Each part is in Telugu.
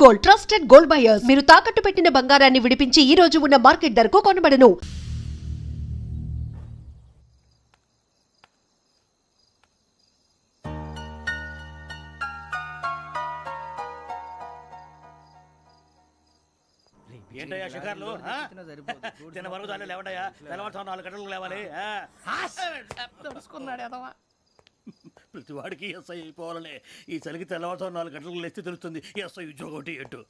Gold, trusted gold buyers. మీరు తాకట్టు పెట్టిన బంగారాన్ని విడిపించి ఈ రోజు ఉన్న మార్కెట్ ధరకు కొనబడను. ఏంటయ్యా షికార్లు తిన్న వరకు చాలు లేవండయ్యా తెల్లవారుతో 4 గంటలకు లేవాలి ప్రతి వాడికి ఎస్ఐ అయిపోవాలనే ఈ చలికి తెల్లవారుతో 4 గంటలకు లేస్తే తెలుస్తుంది ఎస్ఐ ఉద్యోగం ఒకటి ఎట్టు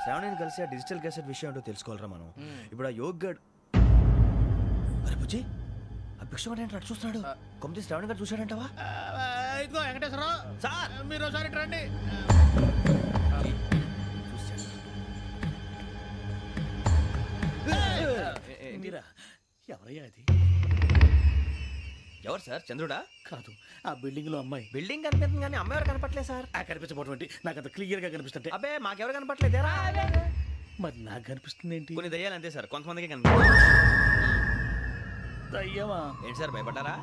శ్రావణిని కలిసి ఆ డిజిటల్ క్యాసెట్ విషయం ఏంటో తెలుసుకోవాలరా మనం. ఇప్పుడు ఆ యోగ్ గడ్ అరే బుజ్జి ఆ భిక్షం అంటే అటు చూస్తున్నాడు. కొమ్మతి శ్రావణి గారు చూశాడంటావా? ఇదిగో వెంకటేశ్వరరావు సార్ మీరు ఒకసారి రండి. ఎవరయ్యా అది? ఎవరు సార్? చంద్రుడా? కాదు, ఆ బిల్డింగ్ లో అమ్మాయి. బిల్డింగ్ కనిపిస్తుంది కానీ అమ్మాయి ఎవరు కనపట్లేదు సార్. కనిపించబోటువంటి నాకు అంత క్లియర్ గా కనిపిస్తుంటే. అబ్బే మాకెవరు కనపట్లేదేరా? మరి నాకు కనిపిస్తుంది ఏంటి? కొన్ని దయ్యాలు అంతే సార్, కొంతమందికి కనిపిస్తుంది. దయ్యమా? ఏంటి సార్ భయపడ్డారా?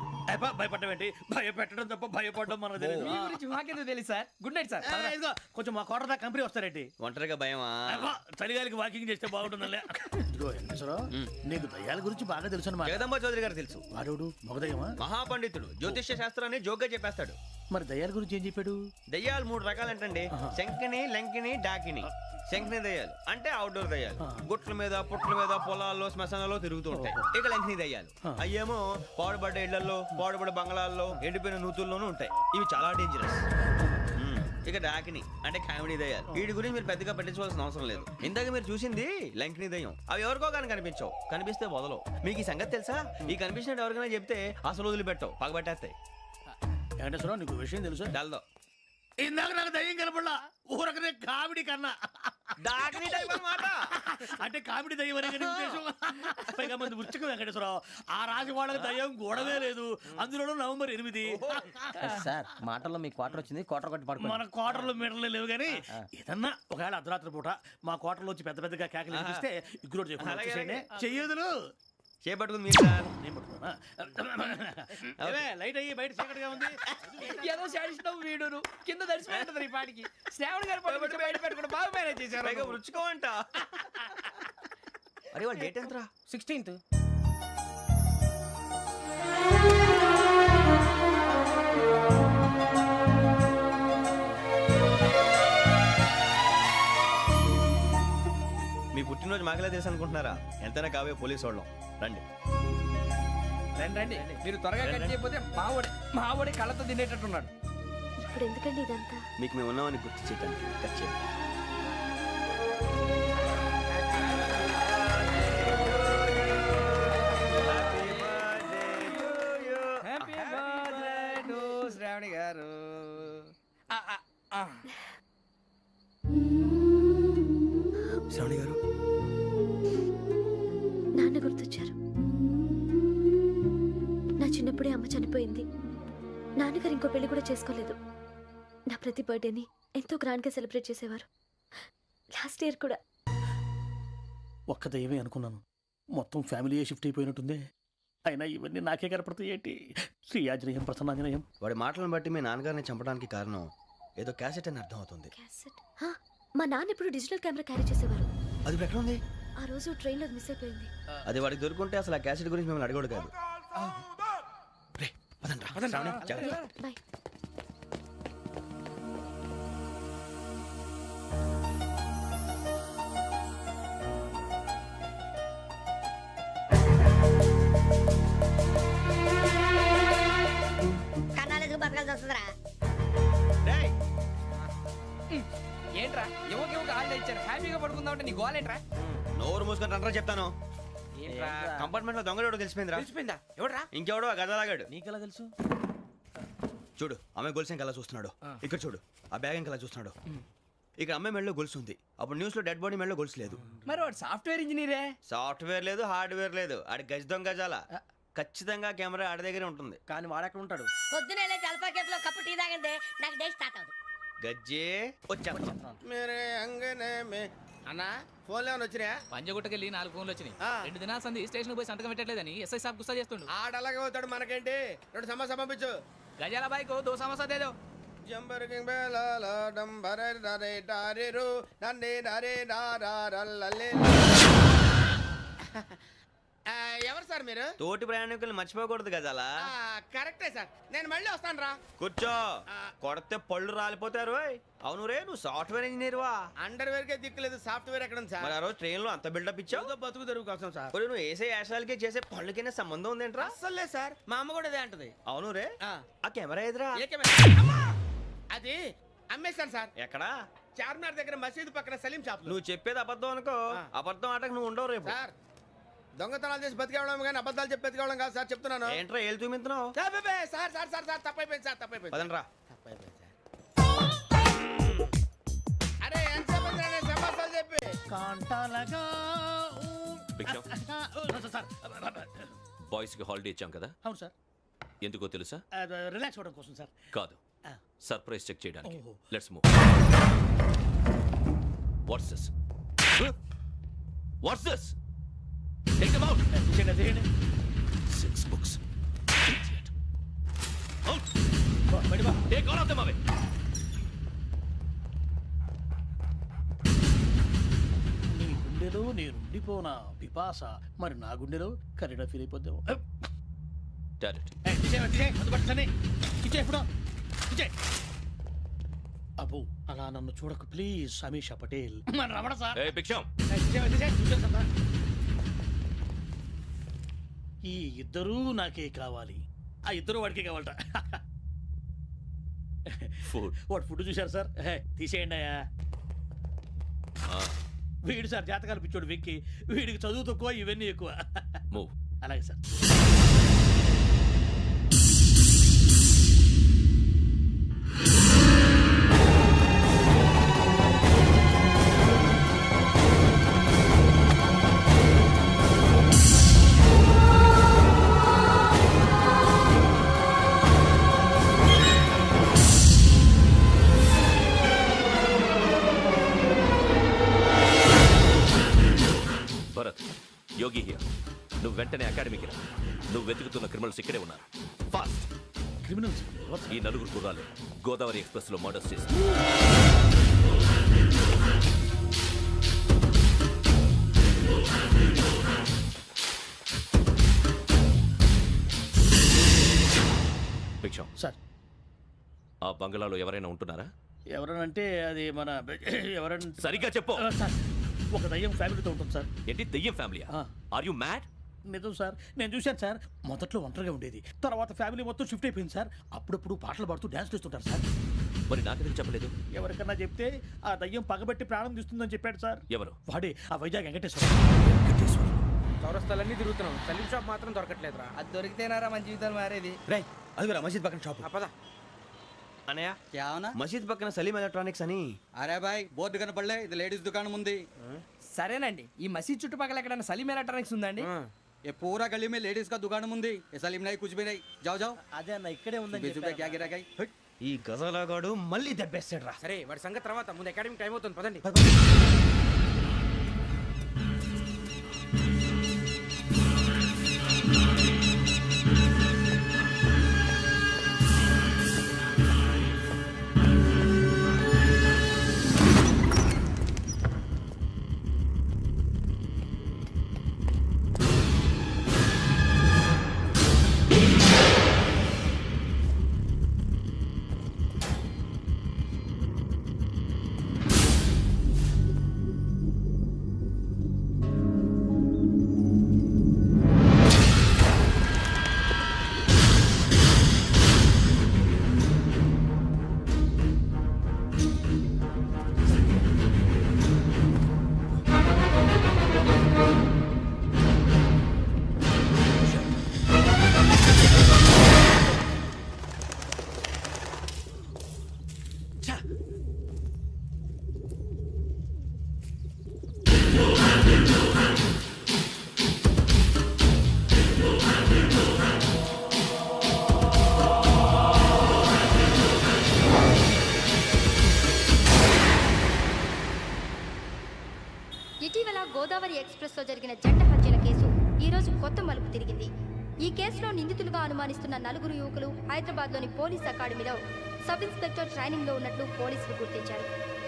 భయపడడం ఏంటి? భయపెట్టడం తప్ప భయపడడం మనకు తెలియదు. మాకెందుకు తెలియదు సార్. Good night sir. ఇదిగో కొంచెం మా కోట దాకా కంపెనీ వస్తారేంటి? ఒంటరిగా భయమా? చలిగాలికి వాకింగ్ చేస్తే బాగుంటుందిలే. ఇదిగో వెంకటేశ్వరరావు, నీకు దయ్యాల గురించి బాగా తెలుసు అన్నమాట. జగదంబ చౌదరి గారు తెలుసు. వాడోడు మగదయ్యమా? మహాపండితుడు, జ్యోతిష్య శాస్త్రాన్ని జోగ్గా చెప్పేస్తాడు. మరి దయ్యాల గురించి ఏం చెప్పాడు? దయ్యాలు 3 రకాలంటండి. శంకిని, లంకిని, డాకిని. శంకిని దయ్యాలు అంటే అవుట్డోర్ దయ్యాలు, గుట్ల మీద పుట్ల మీద పొలాల్లో శ్మశానాల్లో తిరుగుతూ ఉంటాయి. ఇక లంకిని దయ్యాలు అయ్యేమో పాడుబడ్డ ఇళ్లలో, పాడుబడ్డ బంగ్లాల్లో, ఎండిపోయిన నూతుల్లోనూ ఉంటాయి. ఇవి చాలా డేంజరస్. ఇక డాకిని అంటే కామెడీ దయ్యాలు. వీటి గురించి మీరు పెద్దగా పట్టించుకోవాల్సిన అవసరం లేదు. ఇందాక మీరు చూసింది లంకిని దయ్యం. అవి ఎవరికో కానీ కనిపించవు, కనిపిస్తే వదలవు. మీకు ఈ సంగతి తెలుసా? ఈ కనిపించినట్టు ఎవరికైనా చెప్తే అసలు వదిలిపెట్టవు, పగబట్టేస్తాయి. వెంకటేశ్వరరావు, నీకు విషయం తెలుసు? డల్దో ఇందాక నాకు దయ్యం కనపడలా, ఊరకనే కామెడీ కన్నా. డాకిని టైప్ అన్నమాట. అంటే కామెడీ దయ్యం అనే ఉద్దేశం. పైగా మంది ఉచ్చకం వెంకటేశ్వరరావు. ఆ రాజు వాళ్ళకి దయ్యం గొడవే లేదు. అందులోనూ నవంబర్ 8. సార్ మాటల్లో మీ క్వార్టర్ వచ్చింది, క్వార్టర్ కొట్టి పడుకో. మన క్వార్టర్లో మీటర్లు లేవు కానీ ఏదన్నా ఒకవేళ అర్ధరాత్రి పూట మా క్వార్టర్లో వచ్చి పెద్ద పెద్దగా కేకలు వినిపిస్తే ఇగ్గురు చెయ్యదులు చేపట్టుకుంది మీరు సార్. నేను పట్టుకున్నా. లైట్ అయ్యి బయట చీకటిగా ఉంది. ఏదో శాడిస్తావు వీడును కింద దర్శనం ఈ పాటికి. శ్రావణ్ గారు బయట పెట్టుకుంటే బాగా మేనేజ్ చేశారు. రుచుకోవంట. అరే వాళ్ళ డేట్ ఎంతరా? 16th. మీ పుట్టినరోజు మాకలే తెలుసు అనుకుంటున్నారా? ఎంతైనా కావే పోలీసు వాళ్ళం. రండి రండి. మీరు త్వరగా కట్ చేయకపోతే మావడి కళ్ళతో తినేటట్టున్నాడు. ఇప్పుడు ఎందుకండి ఇదంతా? మీకు మేము ఉన్నామని గుర్తు చేయడానికి కట్ చేయండి. హ్యాపీ బర్త్డే టు శ్రావణి గారు. శ్రావణి గారు, నాన్న గుర్తొచ్చారు. నా చిన్నప్పుడే అమ్మ చనిపోయింది. నాన్నగారు ఇంకో పెళ్లి కూడా చేసుకోలేదు. నా ప్రతి బర్త్డేని ఎంతో గ్రాండ్గా సెలబ్రేట్ చేసేవారు. లాస్ట్ ఇయర్ కూడా. ఒక్క దయ్యమే అనుకున్నాను, మొత్తం ఫ్యామిలీయే షిఫ్ట్ అయిపోయినట్టుంది. అయినా ఇవన్నీ నాకే కనపడతాయి ఏంటి? శ్రీ ఆంజనేయం ప్రసన్నాంజనేయం. వాడి మాటలను బట్టి మీ నాన్నగారిని చంపడానికి కారణం ఏదో క్యాసెట్ అని అర్థం అవుతుంది. క్యాసెట్? మా నాన్న ఎప్పుడు డిజిటల్ కెమెరా క్యారీ చేసేవారు. అది ఎక్కడ ఉంది? ఆ రోజు ట్రైన్లో మిస్ అయిపోయింది. అది వాడికి దొరుకుంటే అసలు ఆ క్యాసెట్ గురించి మేము అడగడు కాదు. బాయ్. ఏంట్రా ఎవరికి హాలిడే ఇచ్చారు? హ్యాపీగా పడుకుందాం అంటే నీ గోల్ ఏంట్రా? నోరు మూసుకొని రండ్రా చెప్తాను. కంపార్ట్మెంట్ లో దొంగడు తెలిసిపోయిందా? ఎవడ్రా? ఇంకెవడో ఆ గదలాగాడు. నీకెలా తెలుసు? చూడు, ఆమె గొలుసు ఇంకలా చూస్తున్నాడు. ఇక్కడ చూడు, ఆ బ్యాగ్ ఇంకలా చూస్తున్నాడు. ఇక్కడ అమ్మాయి మెడలో గొలుసు ఉంది. అప్పుడు న్యూస్ లో డెడ్ బాడీ మెడలో గొలుసు లేదు. మరి వాడు సాఫ్ట్వేర్ ఇంజనీరే. సాఫ్ట్వేర్ లేదు, హార్డ్వేర్ లేదు. ఆడి గజ దొంగ గజాల. ఖచ్చితంగా కెమెరా ఆడి దగ్గరే ఉంటుంది. కానీ వాడెక్కడ ఉంటాడు? పొద్దునే జలపా కేఫ్ లో కప్పు టీ తాగండి, నాకు డే స్టార్ట్ అవుతుంది. గజ్జే వచ్చా. అన్నా ఫోన్లో ఏమైనా వచ్చినాయా? పంజగుట్టకెళ్ళి 4 ఫోన్లు వచ్చినాయి. ఆ. 2 దినాల సంది స్టేషన్ పోయి సంతకం పెట్టలేదని ఎస్ఐ సాబ్ గుస్తా చేస్తుండు. ఆడలాగే పోతాడు, మనకేంటి? 2 సమస్య పంపించు. గజాల బైక్ 2 సమస్య దేదో. జంబరకింగ్ బేలాల డంబర నరే డారెరు నన్నే నరే నారారల్లలే. ఎవరు సార్ మీరు? తోటి ప్రయాణికులు మర్చిపోకూడదు గజాల. కరెక్టే సార్, నేను మళ్ళీ వస్తాను రా. కూర్చో, కొడితే పళ్ళు రాలిపోతారు. అవును రే, నువ్వు సాఫ్ట్వేర్ ఇంజనీర్ వా? అండర్వేర్ కే దిక్కులేదు, సాఫ్ట్వేర్ ఎక్కడ ఉంది సార్? మరి ఆ రోజు ట్రైన్ లో అంత బిల్డప్ ఇచ్చావు. ఏదో బతుకు తెరువు కోసం సార్. ఒరేయ్, నువ్వు వేసే యాశాలకి చేసే పళ్ళకైనా సంబంధం ఉందేంట్రా? అస్సలు లేదు సార్, మా అమ్మ కూడా అదే అంటది. అవును రే, ఆ, ఆ కెమెరా ఎదురా ఏ కెమెరా? అమ్మా! అది అమ్మేశాను సార్. ఎక్కడా? చార్మినార్ దగ్గర మసీదు పక్కన సలీం షాప్ లో. నువ్వు చెప్పేది అబద్ధం అనుకో. ఆ. అబద్ధం ఆటకు నువ్వు ఉండవు రేపు. సార్, దొంగతనాలు చేసి బతికేవడం కానీ అబద్ధాలు చెప్పి బతికేవడం కాదు సార్, చెప్తున్నాను. ఏంట్రా ఏళ్ళు చూపించినావు? Sir sir sir sir sir తప్పైపోయింది సార్, తప్పైపోయింది. పదండ్రా. తప్పైపోయింది సార్. అరే ఎంతసేపు అయింది రా నేను సమాసాలు చెప్పి? కాంటాలగా భిక్షం, సార్ బాయ్స్ కి హాలిడే ఇచ్చాం కదా, అవును సార్, ఎందుకో తెలుసా? రిలాక్స్ అవ్వడం కోసం సార్. కాదు, ఆ. సర్ప్రైజ్ చెక్ చేయడానికి. ఓహో. Let's move. What's this? What's this? Take them out. తీసేయండి, తీసేయండి. 6 books. Idiot. Out. బయట బా. Take all of them away. నీ గుండెలో నేనుండిపోనా పిపాస, మరి నా గుండెలో కరీడా ఫీల్ అయిపోద్దాము. Direct. అబ్బో, అలా నన్ను చూడకు please, Sameesha Patel. Ramana sir. Hey, భిక్షం. ఈ ఇద్దరూ నాకే కావాలి, ఆ ఇద్దరు వాడికే కావాలట. Food. వాడు ఫుడ్ చూశారు సార్. తీసేయండి అయ్యా. Ah, వీడు సార్ జాతకాలు పిచ్చోడు వెక్కి, వీడికి చదువు తక్కువ ఇవన్నీ ఎక్కువ. move. అలాగే సార్. Bharat, Yogi here. నువ్వు వెంటనే అకాడమీకి రా. నువ్వు వెతుకుతున్న క్రిమినల్స్ ఇక్కడే ఉన్నారు. ఫాస్ట్. క్రిమినల్స్ ఈ నలుగురు కుర్రాలు గోదావరి ఎక్స్ప్రెస్ లో మర్డర్స్ చేసి భిక్షం, సార్. ఆ బంగ్లాలో ఎవరైనా ఉంటున్నారా? ఎవరనంటే అది మన ఎవరన్నా సరిగ్గా చెప్పు. సార్, ఒక దయ్యం ఫ్యామిలీతో ఉంటుంది సార్. ఏంటి దెయ్యం ఫ్యామిలీ? ఆ. Are you mad? నిజం సార్, నేను చూశాను సార్. మొదట్లో ఒంటరిగా ఉండేది, తర్వాత ఫ్యామిలీ మొత్తం షిఫ్ట్ అయిపోయింది సార్. అప్పుడప్పుడు పాటలు పాడుతూ డ్యాన్స్ చేస్తుంటారు సార్. మరి నాకెందుకు చెప్పలేదు? ఎవరికన్నా చెప్తే ఆ దయ్యం పగబెట్టి ప్రాణం తీస్తుందని చెప్పాడు సార్. ఎవరు? వాడే ఆ వైజాగ్ వెంకటేశ్వర. చౌరస్తాలన్నీ తిరుగుతున్నాం, సలీం షాప్ మాత్రం దొరకట్లేదురా. అది దొరికితేనారా మన జీవితాలు మారేది. రే, అదిగురా మసీద్ పక్కన షాప్. పద. అనయ్య, क्या होना? మసీద్ పక్కన సలీం ఎలక్ట్రానిక్స్ అని. अरे भाई बहुत दुकान पड़ ఇది లేడీస్ దుకాణం ఉంది. సరేనండి, ఈ మసీద్ చుట్టుపక్కల ఎక్కడైనా సలీం ఎలక్ట్రానిక్స్ ఉందండి? ये पूरा गली में लेडीज का दुकान मुंदी. ये सलीम नहीं कुछ भी नहीं. जाओ जाओ. అదే అన్న ఇక్కడే ఉందని 20 रुपए क्या गिरा गई? ఈ గజాలగాడు మళ్ళీ దెబ్బేస్తాడు రా. సరే, వాడి సంగతి తర్వాత, ముందు అకాడమిక్ టైం అవుతుంది, పదండి. కేసులో జరిగిన జంట హత్యల కేసు ఈ రోజు కొత్త మలుపు తిరిగింది. ఈ కేసులో నిందితులుగా అనుమానిస్తున్న 4 యువకులు హైదరాబాద్లోని పోలీస్ అకాడమీలో సబ్ ఇన్స్పెక్టర్ ట్రైనింగ్లో ఉన్నట్లు పోలీసులు గుర్తించారు.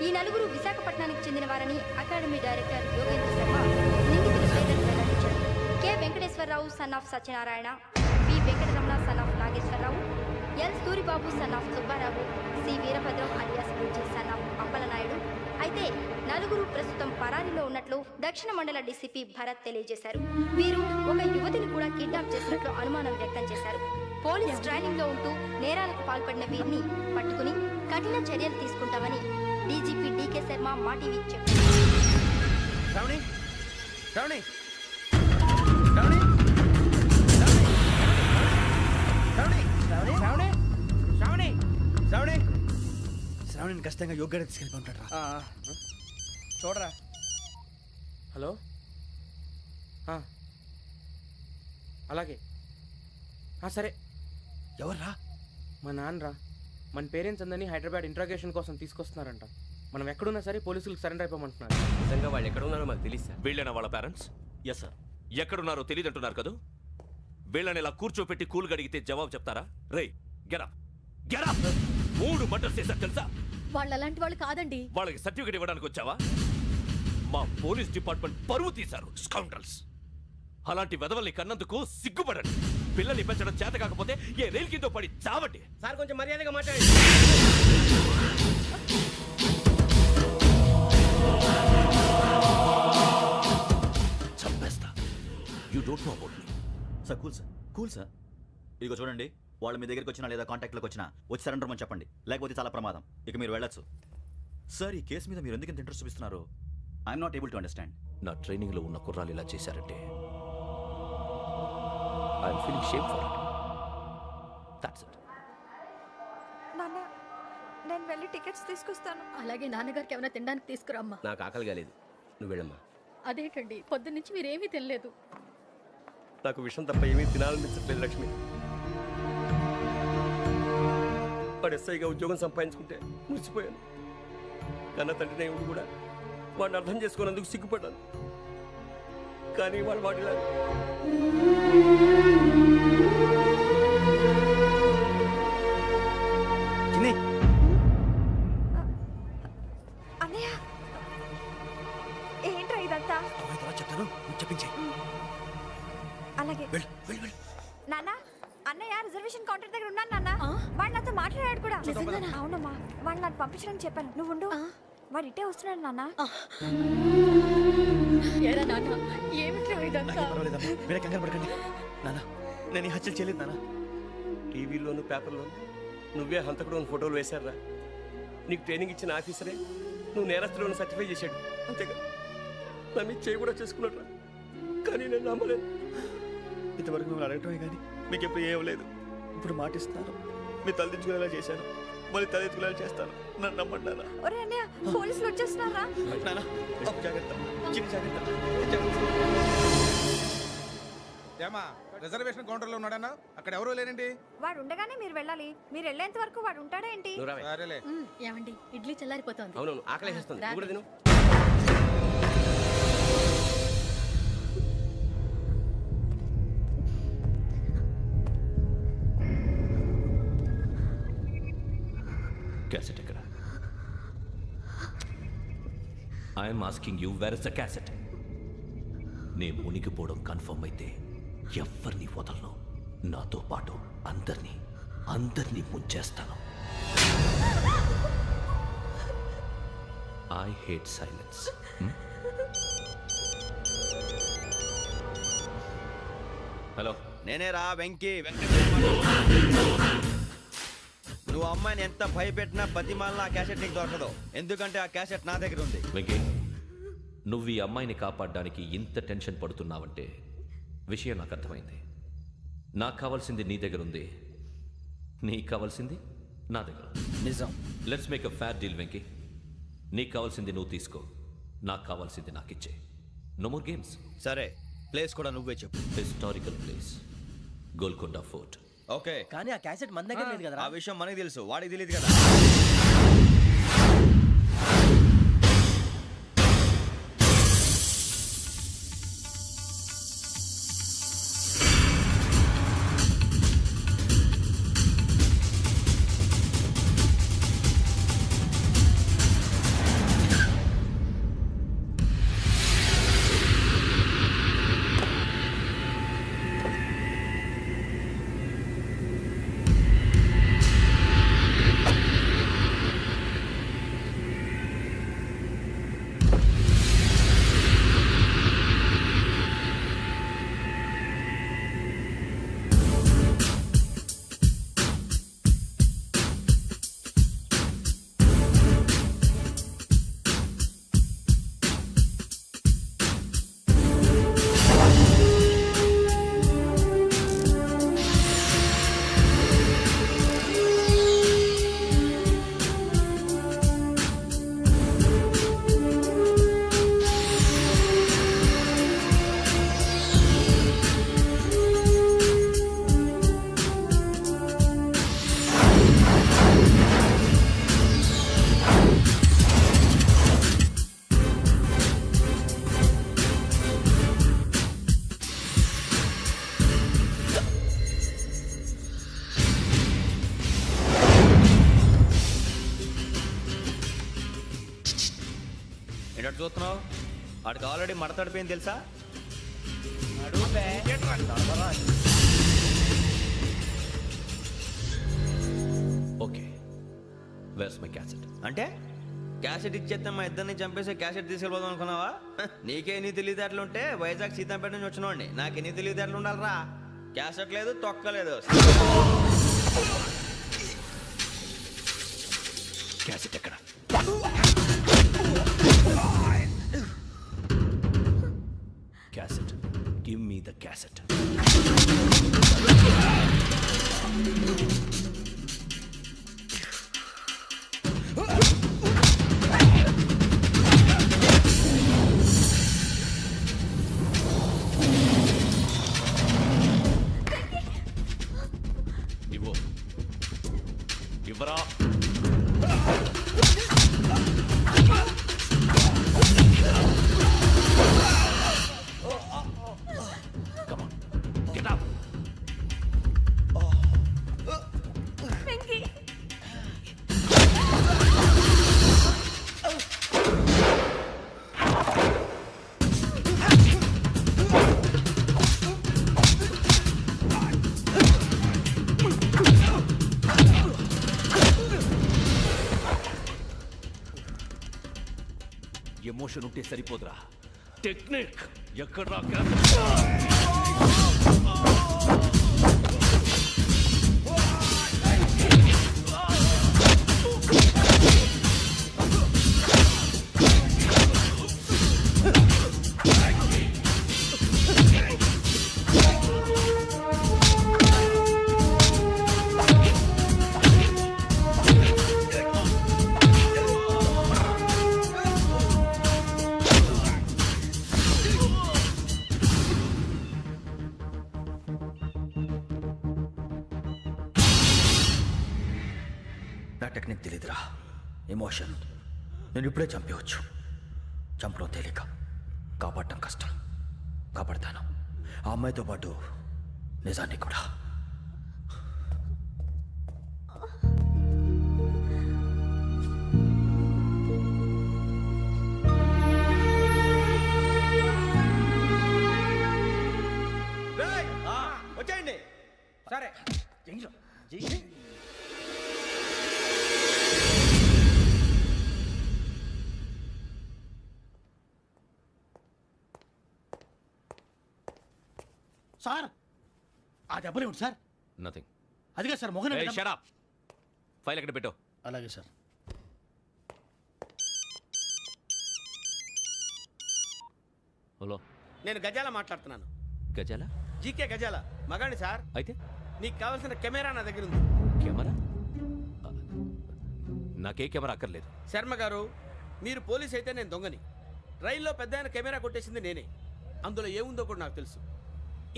ఈ 4 విశాఖపట్నానికి చెందిన వారని అకాడమీ డైరెక్టర్ యోగేంద్ర శర్మ నిందితుల పేర్లను వెల్లడించారు. K Venkateswararao son of Satyanarayana, P Venkataramana son of Nageswararao, L Suribabu son of Subbarao, C Veerabhadram alias Bujji son of Appalanaidu. అయితే 4 ప్రస్తుతం పరారీలో ఉన్నట్లు దక్షిణ మండల డీసీపీ భరత్ తెలియజేశారు. వీరు ఒక యువతిని కూడా కిడ్నాప్ చేసినట్లు అనుమానం వ్యక్తం చేశారు. పోలీస్ ట్రైనింగ్ లో ఉంటూ నేరాలకు పాల్పడిన వీరిని పట్టుకుని కఠిన చర్యలు తీసుకుంటామని డీజీపీ డీకే శర్మ మా టీవీకి చెప్పారు. శ్రావణి శ్రావణి శ్రావణి శ్రావణి శ్రావణి శ్రావణి శ్రావణి శ్రావణిని ఖచ్చితంగా యోగ్యత తీసుకెళ్ళి ఉంటాడు. చూడరా. హలో, అలాగే సరే. ఎవర్రా? మా నాన్నరా. మన పేరెంట్స్ అందరినీ హైదరాబాద్ ఇంట్రాగేషన్ కోసం తీసుకొస్తున్నారంట. మనం ఎక్కడున్నా సరే పోలీసులకు సరెండర్ అయిపోమంటున్నారు. నిజంగా వాళ్ళు ఎక్కడ ఉన్నారో మాకు తెలియదు సార్. వీళ్ళైనా వాళ్ళ పేరెంట్స్? Yes sir. ఎక్కడున్నారో తెలియదంటున్నారు కదా. వీళ్ళని ఇలా కూర్చోపెట్టి కూల్ గడిగితే జవాబు చెప్తారా? రే గెటప్ గెటప్. 3 మర్డర్స్ చేశారు తెలుసా? వాళ్ళు అలాంటి వాళ్ళు కాదండి. వాళ్ళకి సర్టిఫికేట్ ఇవ్వడానికి వచ్చావా? మా పోలీస్ డిపార్ట్మెంట్ పరువు తీశారు స్కౌండ్రల్స్. అలాంటి వెధవల్ని కన్నందుకు సిగ్గుపడండి. పిల్లల్ని పెంచడం చేత కాకపోతే ఏ రైలు కింద పడి చావండి. సార్ కొంచెం మర్యాదగా మాట్లాడండి. చంపేస్తా. You don't know about me. Sir cool sir. ఇదిగో చూడండి, వాళ్ళు మీ దగ్గరికి వచ్చినా లేదా కాంటాక్ట్లోకి వచ్చినా వచ్చి సరెండర్ అని చెప్పండి, లేకపోతే చాలా ప్రమాదం. ఇక మీరు వెళ్ళొచ్చు. సార్, ఈ కేసు మీద మీరు ఎందుకు ఇంత ఇంట్రెస్ట్ చూపిస్తున్నారు? I'm not able to understand. నా ట్రైనింగ్ లో ఉన్న కుర్రాలు ఇలా చేశారంటే I'm feeling shame for it. That's it. నాన్న, నేను వెళ్ళి టికెట్స్ తీసుకొస్తాను. అలాగే నాన్నగారికి ఏమైనా తినడానికి తీసుకురమ్మా. నాకు ఆకలి కాలేదు, నువ్వు వెళ్ళమ్మా. అదేంటండి, పొద్దున్నుంచి మీరేమీ తినలేదు. నాకు విషయం తప్ప ఏమీ తినాలనిపించట్లేదు లక్ష్మి. వాడు ఎస్ఐగా ఉద్యోగం సంపాదించుకుంటే మురిసిపోయాను. కన్న తండ్రినే ఉండి కూడా వాడిని అర్థం చేసుకున్నందుకు సిగ్గుపడ్డాను. కానీ వాడు వాడిలా అన్నయ్య, ఏంట్రా ఇదంతా? చెప్తాను, చెప్పించే. అలాగే నాన్న, అన్నయ్య రిజర్వేషన్ కౌంటర్ దగ్గర ఉన్నాను నాన్న. వాడు నాతో మాట్లాడాడు కూడా. అవునమ్మా, వాడు నాకు పంపించడానికి చెప్పాను. నువ్వు ఉండు, వాడు ఇట్టే వస్తున్నాడు నాన్న. మీరే కంగారు పడకండి నాన్న. నేను ఈ హత్యలు చేయలేదు నాన్న. టీవీలోను పేపర్లోను నువ్వే హంతకుడు ఫోటోలు వేశారా? నీకు ట్రైనింగ్ ఇచ్చిన ఆఫీసరే నువ్వు నేరస్తులను సర్టిఫై చేశాడు. అంతేగా నా మీద చేయి కూడా చేసుకున్నాడు. కానీ నేను నమ్మలేదు. ఇంతవరకు మిమ్మల్ని అడగటమే కానీ మీకు ఎప్పుడు ఏం లేదు. ఇప్పుడు మాటిస్తున్నాను, మీ తలదించుకునేలా చేశాను, మళ్ళీ తలెత్తుకునేలా చేస్తాను. నన్ను నమ్మండి నాన్న. ఒరే అన్నయ్య, పోలీసులు వచ్చేస్తున్నారా? నాన్న జాగ్రత్త, చిన్న జాగ్రత్త. ఏమా రిజర్వేషన్ కౌంటర్లో ఉన్నాడన్నా? అక్కడ ఎవరూ లేనండి. వాడు ఉండగానే మీరు వెళ్ళాలి. మీరు వెళ్ళేంత వరకు వాడు ఉంటాడా ఏంటి? సరేలే. ఏమండి, ఇడ్లీ చల్లారిపోతుంది. అవును, ఆకలేస్తుంది. నువ్వు కూడా తిను. క్యాసెట్ ఎక్కడ? I'm asking you, where is the cassette? నే మునిగిపోవడం కన్ఫర్మ్ అయితే ఎవ్వరిని వదలను. నాతో పాటు అందరినీ ముంచేస్తాను. I hate silence. హలో, నేనేరా వెంకీ. నువ్వు అమ్మాయిని ఎంత భయపెట్టినా బతిమాలినా ఆ క్యాసెట్ నీకు దొరకదు. ఎందుకంటే ఆ క్యాసెట్ నా దగ్గర ఉంది. వెంకీ, నువ్వు ఈ అమ్మాయిని కాపాడడానికి ఇంత టెన్షన్ పడుతున్నావంటే విషయం నాకు అర్థమైంది. నాకు కావాల్సింది నీ దగ్గర ఉంది, నీకు కావాల్సింది నా దగ్గర. నిజం. Let's make a fair deal Venky. నీకు కావాల్సింది నువ్వు తీసుకో, నాకు కావాల్సింది నాకు ఇచ్చే. No more games. సరే, ప్లేస్ కూడా నువ్వే చెప్పు. Historical place, Golconda fort. Okay, కానీ ఆ క్యాసెట్ మన దగ్గర లేదు కదా. ఆ విషయం మనకి తెలుసు, వాడికి తెలియదు కదా. చూస్తున్నావు? వాడికి ఆల్రెడీ మడతడిపోయింది తెలుసా? Okay, where's my cassette? అంటే క్యాసెట్ ఇచ్చేస్తే మా ఇద్దరిని చంపేసి క్యాసెట్ తీసుకెళ్ళిపోదాం అనుకున్నావా? నీకే ఎన్ని తెలివితేటలు ఉంటే వైజాగ్ సీతంపేట నుంచి వచ్చినోడిని నాకు ఎన్ని తెలివితేటలు ఉండాలిరా? క్యాసెట్ లేదు, తొక్కలేదు. క్యాసెట్ ఎక్కడ? Cassette, give me the cassette. ఇవ్వు, ఇవ్వరా. Come on, get up. Emotion ఉంటే సరిపోదురా, టెక్నిక్ ఎక్కడ్రా? నా టెక్నిక్ తెలీదురా, ఎమోషన్. నేను ఇప్పుడే చంపేవచ్చు. చంపడం తేలిక, కాపాడటం కష్టం. కాపాడతాను, ఆ అమ్మాయితో పాటు నిజాన్ని కూడా. వచ్చేయండి. సరే సార్, ఆ దెబ్బలేమిటి సార్? నథింగ్. అదిగా sir, Mohan. Shut up. File ఎక్కడ పెట్టు? అలాగే సార్. హలో, నేను గజాల మాట్లాడుతున్నాను. గజాల? జీకే గజాల మగాండి సార్. అయితే నీకు కావాల్సిన కెమెరా నా దగ్గర ఉంది. కెమెరా? నాకే కెమెరా అక్కర్లేదు. శర్మ గారు, మీరు పోలీస్ అయితే నేను దొంగని. రైల్లో పెద్ద ఆయన కెమెరా కొట్టేసింది నేనే. అందులో ఏముందో కూడా నాకు తెలుసు.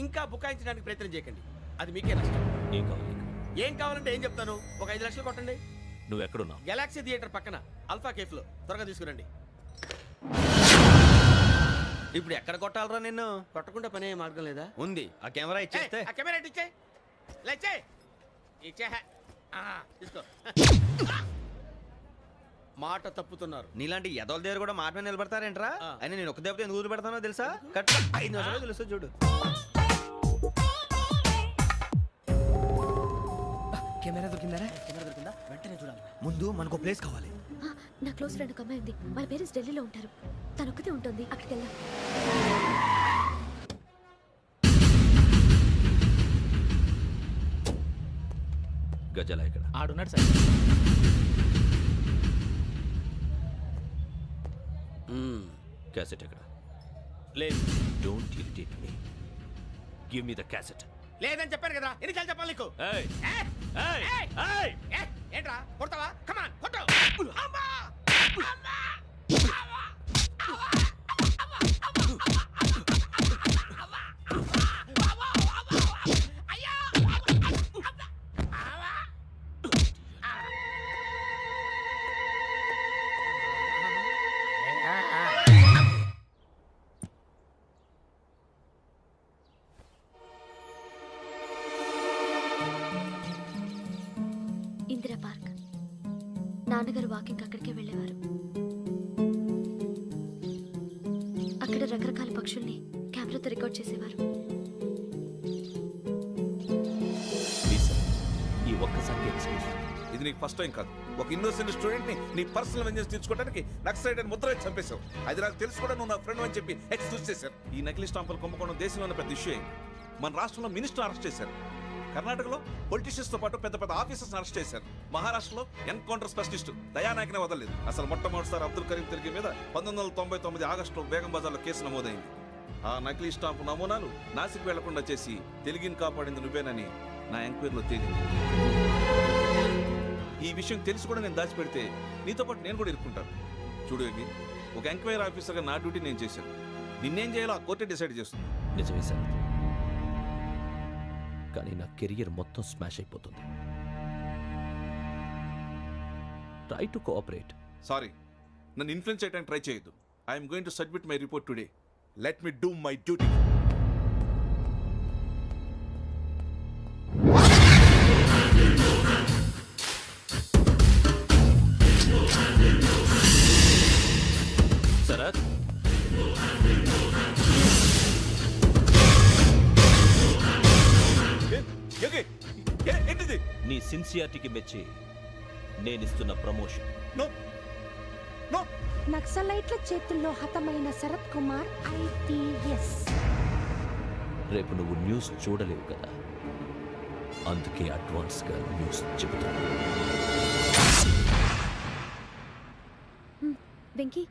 ఇంకా బుకాయించడానికి ప్రయత్నం చేయకండి, అది మీకే నష్టం. ఏం కావాలి? ఏం కావాలంటే ఏం చెప్తాను. ఒక 5 లక్షలు కొట్టండి. నువ్వు ఎక్కడున్నావు? గెలాక్సీ థియేటర్ పక్కన అల్ఫా కేఫ్లో. త్వరగా తీసుకురండి. ఇప్పుడు ఎక్కడ కొట్టాలరా నిన్ను? కొట్టకుండా పనే మార్గం లేదా? ఉంది. ఆ కెమెరా ఇచ్చేస్తే. ఆ కెమెరా ఇచ్చే లేచే ఇచ్చే తీసుకో. మాట తప్పుతున్నారు. నీలాంటి ఎదల దగ్గర కూడా మాట మీద నిలబడతారేంట్రా? అయినా నేను ఒక దెబ్బతో ఎందుకు పెడతానో తెలుసా? కట్ 5 నిమిషాలు తెలుసు చూడు. కెమెరా దొరికిందా? వెంటనే చూడాలి. ముందు మనకు ప్లేస్ కావాలి. నా క్లోజ్ ఫ్రెండ్ ఒక అమ్మాయి ఉంది. వాళ్ళ పేరెంట్స్ ఢిల్లీలో ఉంటారు. తను ఒక్కతే ఉంటుంది. అక్కడికి వెళ్దాం. గజాల ఎక్కడ? ఆడున్నాడు సార్. క్యాసెట్ ఎక్కడ? లేదు. Don't irritate me. Give me the cassette. లేదని చెప్పాను కదా, ఎన్నిసార్లు చెప్పాలి నీకు? ఏయ్ ఏయ్! ఏయ్ ఏయ్! ఏయ్! ఏంట్రా కొడతావా? కమాన్ కొట్టు. అమ్మా! అమ్మా! ఇందిరా పార్క్. నాన్నగారు వాకింగ్ అక్కడికే వెళ్ళేవారు. రికార్డ్ చేసేవారు. ఈ ఒక్కసారి ఎక్స్క్యూజ్. ఇది నీకు ఫస్ట్ టైం కాదు. ఒక ఇన్నోసెంట్ స్టూడెంట్ ని నీ పర్సనల్ వెంజెన్స్ తీర్చుకోవడానికి నక్సలైట్ అని ముద్ర వేసి చంపేశావు. అది నాకు తెలుసు కూడా నువ్వు నా ఫ్రెండ్ అని చెప్పి ఎక్స్క్యూజ్ చేశారు. ఈ నకిలీ స్టాంపులు కుంభకోణం దేశంలోనే పెద్ద ఇష్యూ అయింది. మన రాష్ట్రంలో మినిస్టర్ అరెస్ట్ చేశారు. కర్ణాటకలో పొలిటీషియన్స్ తో పాటు పెద్ద పెద్ద ఆఫీసర్స్ అరెస్ట్ చేశారు. మహారాష్ట్రలో ఎన్కౌంటర్ స్పెషలిస్ట్ దయానాయకనే వదలలేదు. అసలు మొట్టమొదటిసారి అబ్దుల్ కరీం తిరిగి మీద 1999 ఆగస్టులో బేగం బజార్లో కేసు నమోదైంది. ఆ నకిలీ స్టాంపు నమూనాలు నాసిక్ వెళ్లకుండా చేసి తెలుగుని కాపాడింది నువ్వేనని నా ఎంక్వైరీలో తేలింది. ఈ విషయం తెలిసి కూడా నేను దాచిపెడితే నీతో పాటు నేను కూడా ఇరుక్కుంటాను. చూడు యోగి, ఒక ఎంక్వైరీ ఆఫీసర్గా నా డ్యూటీ నేను చేశాను. నిన్నేం చేయాలో ఆ కోర్టే డిసైడ్ చేస్తుంది. నిజమే సార్, కానీ నా కెరియర్ మొత్తం స్మాష్ అయిపోతుంది. Try to cooperate. సారీ, నన్ను ఇన్ఫ్లుయెన్స్ చేయడానికి ట్రై చేయొద్దు. I'm going to submit my report today. Let me do my duty. Sharath, ఏంటిది? నీ సిన్సియారిటీకి మెచ్చి నేనిస్తున్న ప్రమోషన్. No no. నక్సలైట్ల చేతుల్లో హతమైన శరత్ కుమార్ IPS. రేపు నువ్వు న్యూస్ చూడలేవు కదా, అందుకే అడ్వాన్స్గా న్యూస్ చెబుతున్నా. వెంకీ,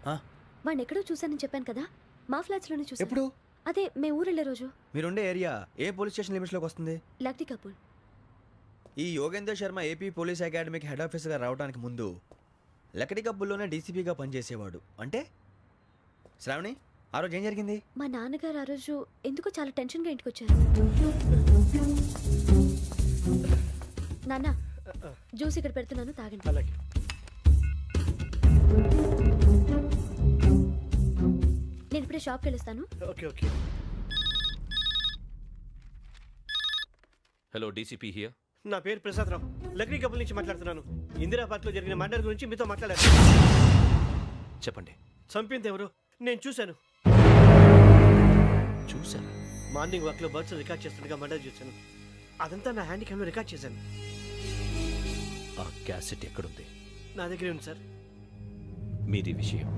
వాడిని ఎక్కడో చూశానని చెప్పాను కదా, మా ఫ్లాట్స్ లోనే చూసాను. ఎప్పుడు? అదే మేము ఊరెళ్ళే రోజు. మీరుండే ఏరియా ఏ పోలీస్ స్టేషన్ లిమిట్స్ లోకి వస్తుంది? లక్టీ కపూర్. ఈ యోగేందర్ శర్మ ఏపీ పోలీస్ అకాడమీకి హెడ్ ఆఫీసర్గా రావడానికి ముందు లకడి కప్పుల్లోనే డీసీపీగా పనిచేసేవాడు. అంటే శ్రావణి, ఆ రోజు ఏం జరిగింది? మా నాన్నగారు ఆ రోజు ఎందుకో చాలా టెన్షన్గా ఇంటికి వచ్చారు. నాన్న, జ్యూస్ ఇక్కడ పెడుతున్నాను, తాగండి. అలాగే. నేను ఇప్పుడే షాప్కి వెళ్ళొస్తాను. Okay okay. Hello, DCP here. నా పేరు ప్రసాదరావు, లక్డీ కపుల్ నుంచి మాట్లాడుతున్నాను. ఇందిరాబాద్లో జరిగిన మర్డర్ గురించి మీతో మాట్లాడారు. చెప్పండి. చంపింది ఎవరు? నేను చూశాను. చూశాను. మార్నింగ్ వాక్లో బర్డ్స్ రికార్డ్ చేస్తుండగా మర్డర్ చూశాను. అదంతా నా హ్యాండ్ క్యామ్లో రికార్డ్ చేశాను. ఆ క్యాసెట్ ఎక్కడుంది? నా దగ్గరే ఉంది సార్. మీది విషయం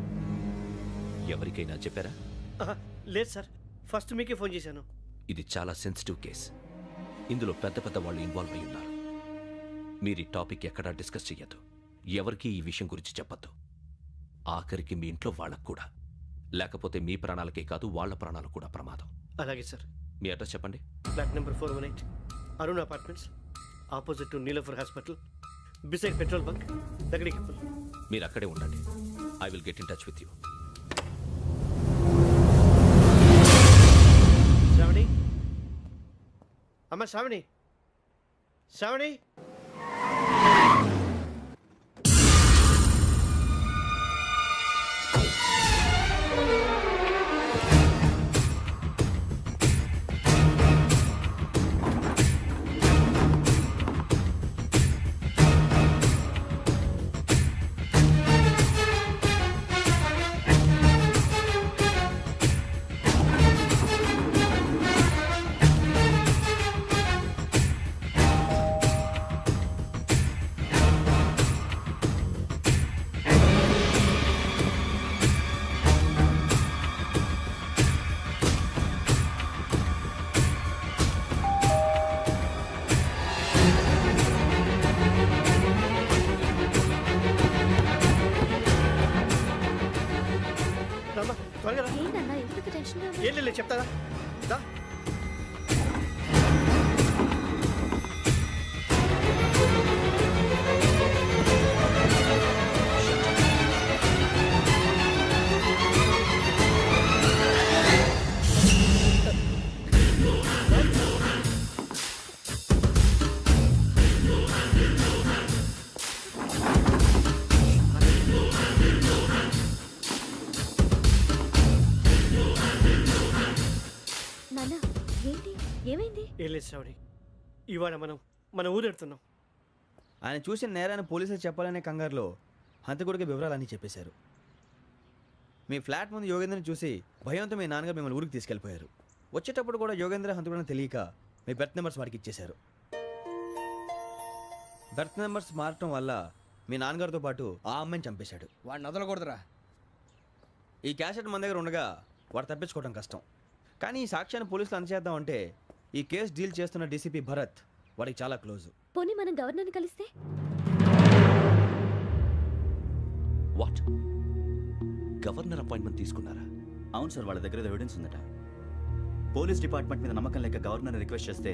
ఎవరికైనా చెప్పారా? లేదు సార్, ఫస్ట్ మీకే ఫోన్ చేశాను. ఇది చాలా సెన్సిటివ్ కేస్. ఇందులో పెద్ద పెద్ద వాళ్ళు ఇన్వాల్వ్ అయి ఉన్నారు. మీరు ఈ టాపిక్ ఎక్కడా డిస్కస్ చెయ్యొద్దు. ఎవరికి ఈ విషయం గురించి చెప్పొద్దు. ఆఖరికి మీ ఇంట్లో వాళ్ళకు కూడా. లేకపోతే మీ ప్రాణాలకే కాదు, వాళ్ళ ప్రాణాలు కూడా ప్రమాదం. అలాగే సార్. మీ అడ్రస్ చెప్పండి. Flat number 418, Arun apartments, opposite to Nilofer hospital, beside petrol bunk, Lakdi Kapul. మీరు అక్కడే ఉండండి. I will get in touch with you. Shravani, అమ్మ శ్రావణి, శ్రావణి. త్వరగా రా. ఏంటన్నా ఎందుకు టెన్షన్గా ఉన్నావు? ఏం లేదు, చెప్తారా? దా. నాన్న, ఏంటి, ఏమైంది? ఏం లేదు శ్రావణి, ఇవాళ మనం మన ఊరెడుతున్నాం. ఆయన చూసిన నేరాన్ని పోలీసులు చెప్పాలనే కంగారులో హంతకుడికి వివరాలన్నీ చెప్పేశారు. మీ ఫ్లాట్ ముందు యోగేంద్రని చూసి భయంతో మీ నాన్నగారు మిమ్మల్ని ఊరికి తీసుకెళ్ళిపోయారు. వచ్చేటప్పుడు కూడా యోగేంద్ర హంతకుడని తెలియక మీ బెర్త్ నెంబర్స్ వాడికి ఇచ్చేశారు. బెర్త్ నెంబర్స్ మారటం వల్ల మీ నాన్నగారితో పాటు ఆ అమ్మాయిని చంపేశాడు. వాడిని వదలకూడదురా. ఈ క్యాసెట్ మన దగ్గర ఉండగా వాడు తప్పించుకోవడం కష్టం. కానీ ఈ సాక్ష్యాన్ని పోలీసులు అందజేద్దాం అంటే ఈ కేసు డీల్ చేస్తున్న డీసీపీ భరత్ వాడికి చాలా క్లోజ్. పోనీ మనం గవర్నర్ని కలిస్తే? వాట్? గవర్నర్ అపాయింట్మెంట్ తీసుకున్నారా? అవును సార్, వాళ్ళ దగ్గర ఎవిడెన్స్ ఉందట. పోలీస్ డిపార్ట్మెంట్ మీద నమ్మకం లేక గవర్నర్ రిక్వెస్ట్ చేస్తే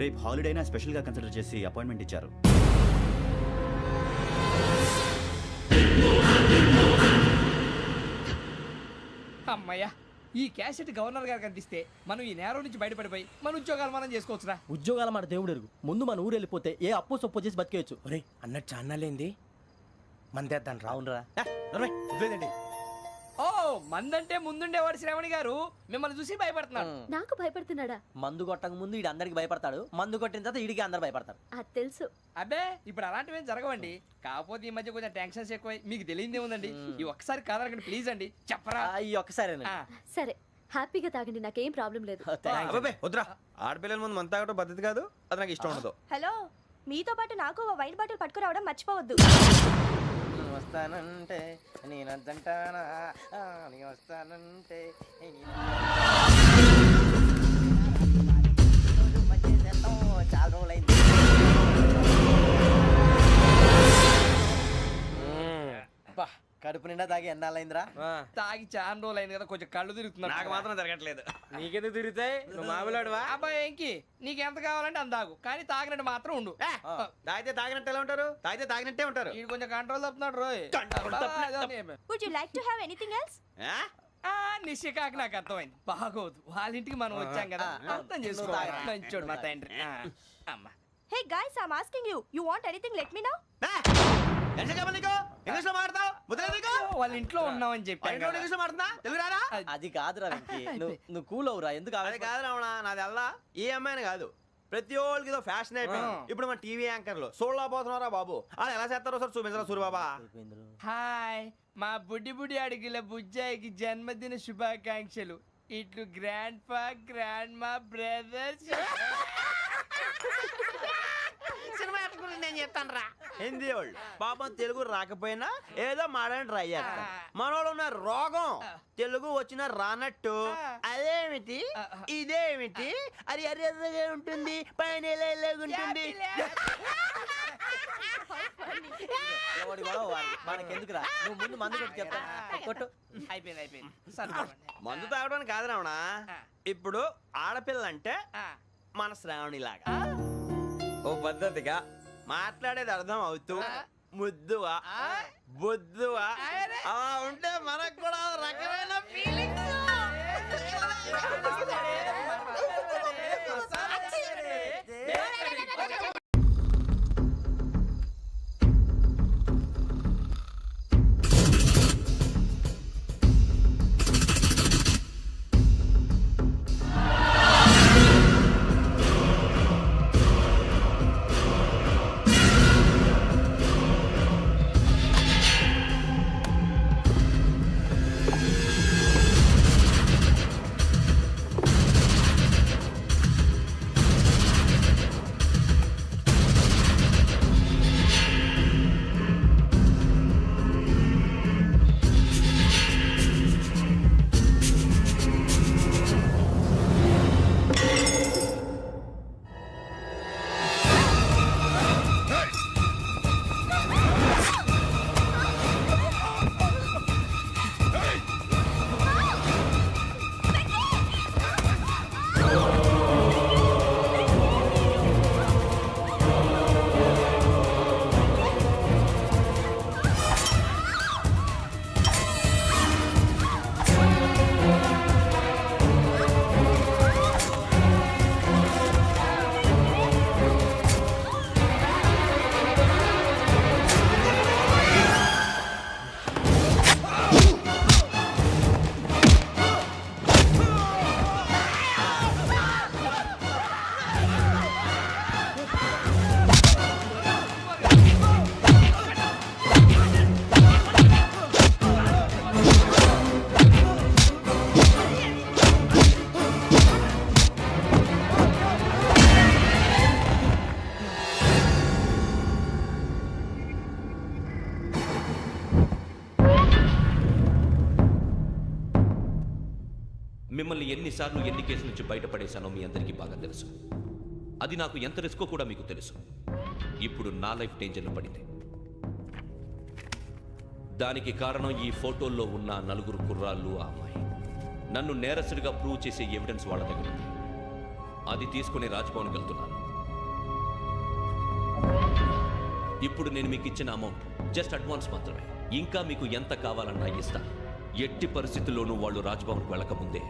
రేపు హాలిడేనా స్పెషల్గా కన్సిడర్ చేసి అపాయింట్మెంట్ ఇచ్చారు. అమ్మయ్యా, ఈ క్యాసెట్ గవర్నర్ గారికి అందిస్తే మనం ఈ నేరం నుంచి బయటపడిపోయి మన ఉద్యోగాలు మనం చేసుకోవచ్చురా. ఉద్యోగాల మాట దేవుడు ఎరుగు. ముందు మన ఊరు వెళ్ళిపోతే ఏ అప్పు సొప్పు చేసి బతికేయచ్చు. ఒరే అన్నట్టు చాన్నాలేంది మందేద్దాను రావునరా. ఓ మందంటే ముందుండేవాడు శ్రావణి గారు మిమ్మల్ని చూసి భయపడుతున్నాడు. నాకు భయపడుతున్నాడా? మందు కొట్టక ముందు ఈడు అందరికి భయపడతాడు, మందు కొట్టిన తర్వాత ఈడికి అందరు భయపడతారు. అది తెలుసు. అబ్బే ఇప్పుడు అలాంటివి ఏం జరగవండి. కాకపోతే ఈ మధ్య కొంచెం టెన్షన్స్ ఎక్కువ, మీకు తెలియదే ఉందండి. ఈ ఒక్కసారి కాదనకండి ప్లీజ్ అండి, చెప్పరా. ఈ ఒక్కసారి సరే హ్యాపీగా తాగండి, నాకేం ప్రాబ్లం లేదు. అబ్బాబే వద్దురా, ఆడపిల్లల ముందు మంత తాగడం పద్ధతి కాదు, అది నాకు ఇష్టం ఉండదు. హలో, మీతో పాటు నాకు ఓ వైన్ బాటిల్ పట్టుకురావడం మర్చిపోవద్దు. వస్తానంటే నేనంటానా, వస్తానంటే చాలా రోజులైంది. కడుపు నిండా తాగి ఎన్నాళ్ళైందిరా? తాగి చాలా రోజులు అయింది కదా, కొంచెం కళ్ళు తిరుగుతున్నా. నాకు మాత్రం జరగట్లేదు. నీకెందుకు తిరుగుతాయి? నువ్వు మామూలుడువా? అబ్బాయి ఏంకి నీకు ఎంత కావాలంటే అంత తాగు, కానీ తాగినట్టు మాత్రం ఉండు. తాగితే తాగినట్టు ఎలా ఉంటారు? తాగితే తాగినట్టే ఉంటారు. వీడు కొంచెం కంట్రోల్ తప్పుతున్నాడు రోయ్. Would you like to have anything else? నిశ్చికాకి నాకు అర్థమైంది. బాగోదు, వాళ్ళ ఇంటికి మనం వచ్చాం కదా, అర్థం చేసుకోవాలి. మంచోడు మా తండ్రి. అమ్మా hey guys, I am asking you, you want anything let me know. English లో మాట్లాడతావు? వాళ్ళ ఇంట్లో ఉన్నామని చెప్పి ఇంగ్లీష్ లో మాట్లాడుతున్నా, తెలుగు రారా? అది కాదురా వెంకీ, నువ్వు కూల్ అవురా. ఎందుకు అదే కాదు రావణ, నాది అల్లా ఏ అమ్మాయిని కాదు, ప్రతి ఒక్కరికి ఏదో ఫ్యాషన్ అయిపోయింది. ఇప్పుడు మన టీవీ యాంకర్లు సోళ్ళ పోతున్నారా బాబు, అది ఎలా చేస్తారో సార్ చూపించరా సూరిబాబా. హాయ్, మా బుడ్డి బుడ్డి అడిగిల బుజ్జాయికి జన్మదిన శుభాకాంక్షలు. ఇట్లు గ్రాండ్ ఫా గ్రాండ్ మా బ్రదర్స్. సినిమా గురించి నేను చెప్తాను రా. హిందీ వాళ్ళు పాపం తెలుగు రాకపోయినా ఏదో మాడని ట్రై చేస్తారు. మనోళ్ళు ఉన్న రోగం తెలుగు వచ్చిన రానట్టు అదేమిటి ఇదేమిటి అది అర్యగా ఉంటుంది, పైన ఉంటుంది. మనకెందుకురా, నువ్వు ముందు మందు కొట్టి చెప్తా. కొట్టు. అయిపోయింది. మందు తాగడానికి కాదు రావణ, ఇప్పుడు ఆడపిల్ల అంటే మన శ్రావణి లాగా ఓ పద్ధతిగా మాట్లాడేది అర్థం అవుతూ ముద్దువా బొద్దువా అలా ఉంటే మనకు కూడా రకమైన ఫీలింగ్స్. ఎన్నిసార్లు ఎన్ని కేసుల నుంచి బయటపడేశానో మీ అందరికీ బాగా తెలుసు. అది నాకు ఎంత రిస్కో కూడా మీకు తెలుసు. ఇప్పుడు నా లైఫ్ డేంజర్లో పడింది. దానికి కారణం ఈ ఫోటోల్లో ఉన్న 4 కుర్రాళ్ళు, ఆ అమ్మాయి. నన్ను నేరస్తుడిగా ప్రూవ్ చేసే ఎవిడెన్స్ వాళ్ళ దగ్గర ఉంది. అది తీసుకుని రాజ్భవన్కి వెళ్తున్నాను. ఇప్పుడు నేను మీకు ఇచ్చిన అమౌంట్ జస్ట్ అడ్వాన్స్ మాత్రమే. ఇంకా మీకు ఎంత కావాలన్నా ఇస్తాను. ఎట్టి పరిస్థితుల్లోనూ వాళ్ళు రాజ్భవన్కి వెళ్ళకముందే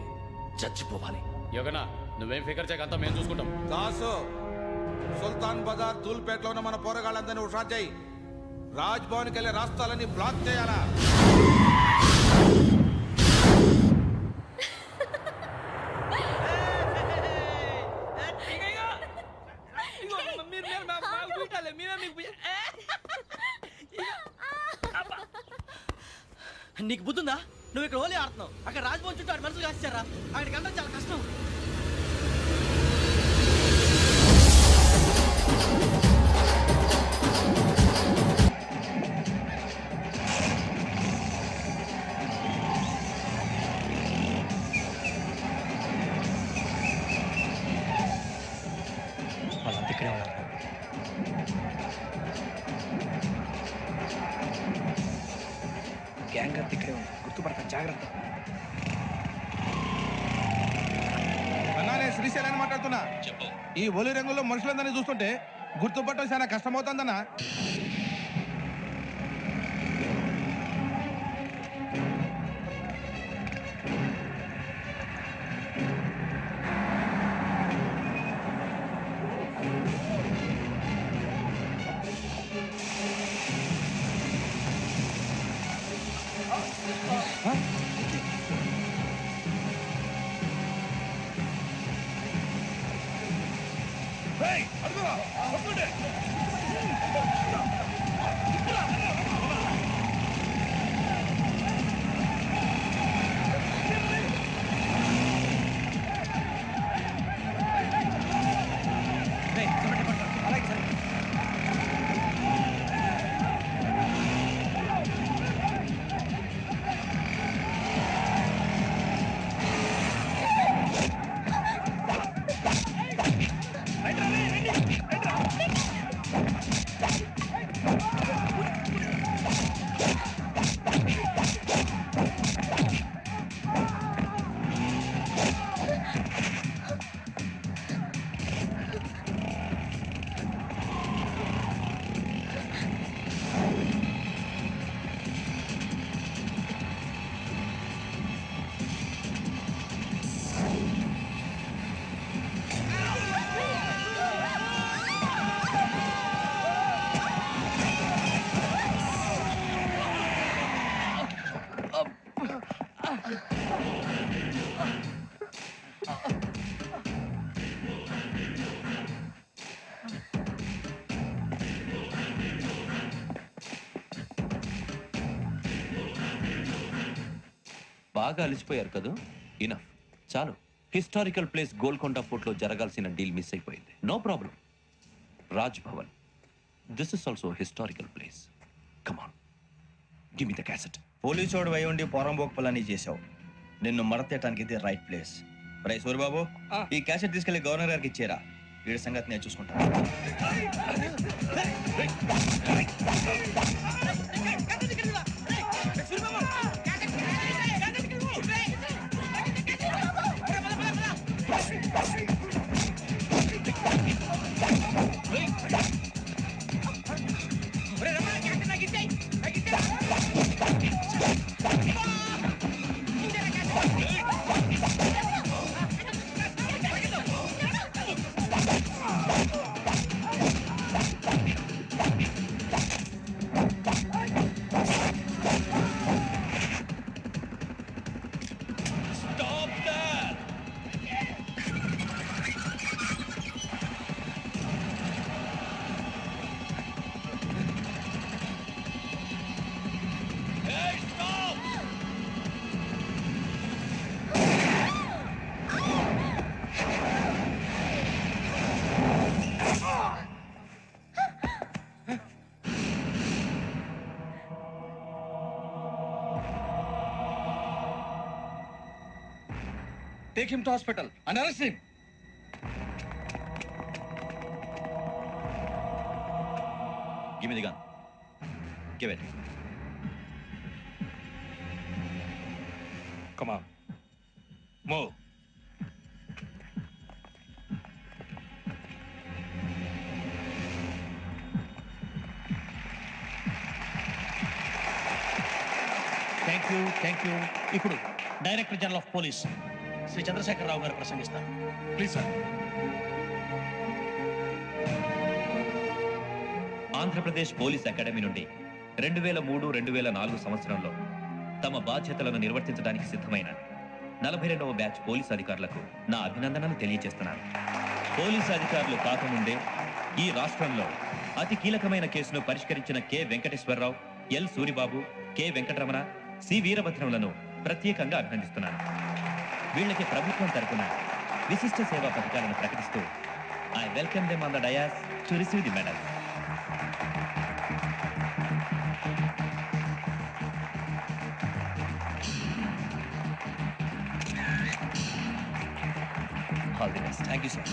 చచ్చిపోవాలి. యోగనా, నువ్వేం ఫికర్ చేయక అంతా మేము చూసుకుంటాం. దాసు, సుల్తాన్ బజార్ ధూల్పేటలో ఉన్న మన పోరగాళ్ళందరినీ హుషారు చేయి. రాజ్ భవన్కి వెళ్ళే రాష్ట్రాలన్నీ బ్లాక్ చేయాలా? నీకు బుద్ధుందా? నువ్వు ఇక్కడ హోలీ ఆడుతున్నావు, అక్కడ రాజ్భవన్ చుట్టూ ఆడి మనుషులు కాస్తారా? అక్కడికి వెళ్ళడం చాలా కష్టం. వాళ్ళంతా ఇక్కడే ఉన్నారు. గ్యాంగ్ అంతా ఇక్కడే ఉంది, గుర్తుపడతాను, జాగ్రత్త. అన్నానే శ్రీశైలాన్ని మాట్లాడుతున్నా. ఈ ఒలి రంగుల్లో మనుషులందరినీ చూస్తుంటే గుర్తుపట్టడం చాలా కష్టమవుతుందన్నా. బాగా అలిసిపోయారు కదా? ఇనఫ్, చాలు. హిస్టారికల్ ప్లేస్ గోల్కొండ ఫోర్ట్లో జరగాల్సిన డీల్ మిస్ అయిపోయింది. No problem. Raj Bhavan, this is also historical place. Come on, give me the cassette. పోలీసోడు వై ఉండి పోరంబోకు పని చేసావు. నిన్ను మరతేయటానికి ఇది రైట్ ప్లేస్. రై సూరిబాబు, ఈ క్యాసెట్ తీసుకెళ్లి గవర్నర్ గారికి ఇచ్చేరా. వీడి సంగతి నేను చూసుకుంటాను. Take him to hospital and arrest him. Give me the gun. Give it. Come on. Move. Thank you. ఇప్పుడు director general of police Shri Chandrasekhara Rao గారు ప్రసంగిస్తారు. Please sir. Andhra Pradesh police academy నుండి 2003-2004 సంవత్సరంలో తమ బాధ్యతలను నిర్వర్తించడానికి సిద్ధమైన 42వ బ్యాచ్ పోలీస్ అధికారులకు నా అభినందనలు తెలియజేస్తున్నాను. పోలీసు అధికారులు కాకముందే ఈ రాష్ట్రంలో అతి కీలకమైన కేసును పరిష్కరించిన K Venkateswara Rao, L Suribabu, K Venkataramana, C వీరభద్రములను ప్రత్యేకంగా అభినందిస్తున్నాను. వీళ్ళకి ప్రభుత్వం తరపున విశిష్ట సేవా పథకాలను ప్రకటిస్తూ I welcome them on the dais to receive the medal. All the best. Thank you sir.